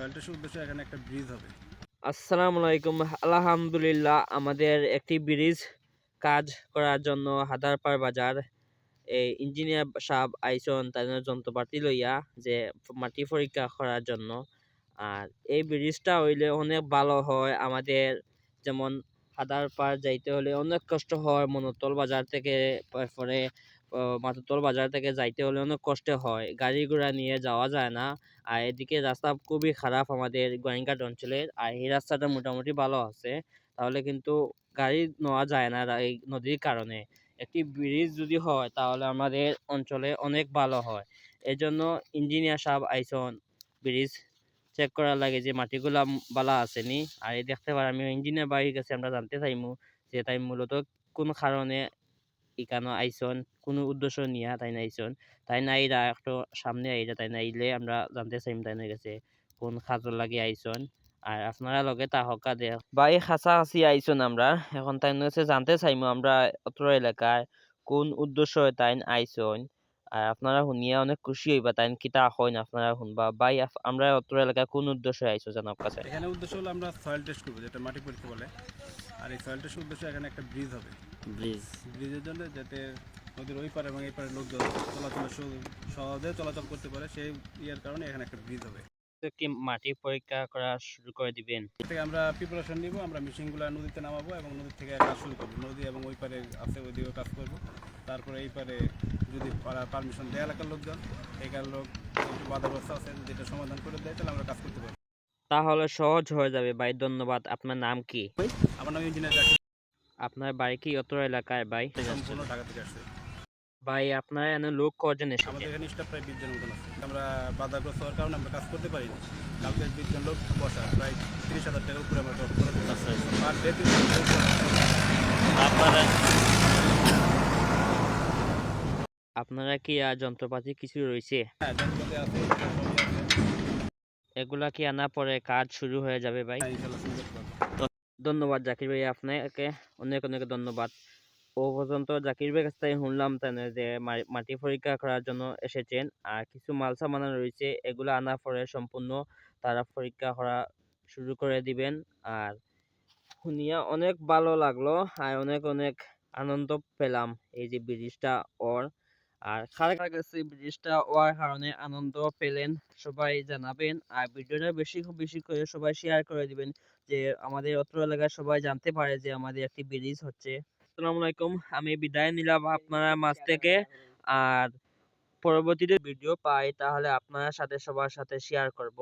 সয়েলটের উদ্দেশ্যে এখানে একটা ব্রিজ হবে। আসসালামু আলাইকুম। আলহামদুলিল্লাহ, আমাদের একটি ব্রিজ কাজ করার জন্য হাদারপাড় বাজার এই ইঞ্জিনিয়ার সাহেব আইসন তাদের যন্ত্রপাতি লইয়া যে মাটি পরীক্ষা করার জন্য। আর এই ব্রিজটা হইলে অনেক ভালো হয় আমাদের, যেমন হাদারপাড় যাইতে হলে অনেক কষ্ট হয় মনতল বাজার থেকে, পরে মাতুতল বাজার থেকে যাইতে হলে অনেক কষ্ট হয়, গাড়ি ঘোড়া নিয়ে যাওয়া যায় না। আর এদিকে রাস্তা খুবই খারাপ আমাদের গোয়াইনঘাট অঞ্চলের, আর এই রাস্তাটা মোটামুটি ভালো আছে, তাহলে কিন্তু গাড়ি নেওয়া যায় না এই নদীর কারণে। একটি ব্রিজ যদি হয় তাহলে আমাদের অঞ্চলে অনেক ভালো হয়। এজন্য ইঞ্জিনিয়ার সাহেব আইসন ব্রিজ চেক করার লাগে যে মাটিগুলা বালা আছে নি। আর এই দেখতে পার আমি ইঞ্জিনিয়ার বাড়ির কাছে আমরা জানতে চাইমু যে তাই মূলত কোন কারণে ইকানো আইসন, কোনো উদ্দেশ্য নিয়া তাই না আইসন, তাই না আইরা একটু সামনে আইরা তাই না আইলে আমরা জানতে চাইম তাই না গেছে কোন কাজের লাগে আইসন। আর আপনারা লগে তাহকা দে বাই খাঁচা খাঁচি আইসন আমরা, এখন তাই কাছে জানতে চাইমু আমরা অত্র এলাকায় কোন উদ্দেশ্য তাই আইসন। আর আপনারা শুনিয়া অনেক খুশি হইবা তাই কিতা হইন আপনারা শুনবা বাই আমরা অত্র এলাকায় কোন উদ্দেশ্যে আইসো জানাব কাছে। এখানে উদ্দেশ্য হলো আমরা সয়েল টেস্ট করবো, যেটা মাটি পরীক্ষা বলে। আর এই সয়েল টেস্টের উদ্দেশ্যে এখানে একটা ব্রিজ হবে। ব্রিজ ব্রিজের জন্য যাতে নদীর ওই পারে এবং এই পারে লোকজন সহজে চলাচল করতে পারে, সেই ইয়ার কারণে এখানে একটা ব্রিজ হবে। কি মাটি পরীক্ষা করা শুরু করে দিবেন? থেকে আমরা প্রিপারেশন নিব, আমরা মেশিনগুলো নদীতে নামাবো এবং নদী থেকে কাজ শুরু করবো। নদী এবং ওই পারে আছে ওইদিকেও কাজ করবো। তারপরে এই পারে যদি পারমিশন দেয় এলাকার লোকজন, এলাকার লোক একটু বাধাগ্রস্ত আছে, যেটা সমাধান করে দেয় তাহলে আমরা কাজ করতে পারবো। তাহলে সহজ হয়ে যাবে ভাই, ধন্যবাদ। আপনার নাম কি? আমার নাম ইঞ্জিনিয়ার জাকির। আপনার বাড়ি কি অত এলাকায় ভাই? সম্পূর্ণ ঢাকা থেকে আসছে। ভাই আপনার এনে লোক কজন এসেছে? আমাদের এখানে স্টাফ প্রায় 20 জনের মতন আছে। আমরা বাধাগ্রস্ত হওয়ার কারণে আমরা কাজ করতে পারি না। কালকে 20 জন লোক বসা, প্রায় 30,000 টাকার উপরে আমরা খরচ করতে পারি। পার ডে 30,000 আপনারা আপনারা কি আর যন্ত্রপাতি কিছু রয়েছে? হ্যাঁ, যন্ত্রপাতি আছে, সবই আছে। এগুলা কি আনা পরে কাজ শুরু হয়ে যাবে ভাই? হ্যাঁ, ইনশাল্লাহ শুরু করতে পারবো। ধন্যবাদ জাকির ভাই, আপনাকে অনেক অনেক ধন্যবাদ। ও পর্যন্ত জাকির ভাই কাছ থেকে শুনলাম তাই যে মাটি পরীক্ষা করার জন্য এসেছেন, আর কিছু মাল সামান রয়েছে, এগুলো আনার পরে সম্পূর্ণ তারা পরীক্ষা করা শুরু করে দিবেন। আর শুনিয়া অনেক ভালো লাগলো, আর অনেক অনেক আনন্দ পেলাম এই যে ব্রিজটা ওর। আর কার কার কাছে ব্রিজটা ওয়ার কারণে আনন্দ পেলেন সবাই জানাবেন, আর ভিডিওটা বেশি খুব বেশি করে সবাই শেয়ার করে দিবেন, যে আমাদের অত্র এলাকায় সবাই জানতে পারে যে আমাদের একটি ব্রিজ হচ্ছে। আসসালামু আলাইকুম, আমি বিদায় নিলাম আপনারা মাঝ থেকে। আর পরবর্তীতে ভিডিও পাই তাহলে আপনার সাথে সবার সাথে শেয়ার করব।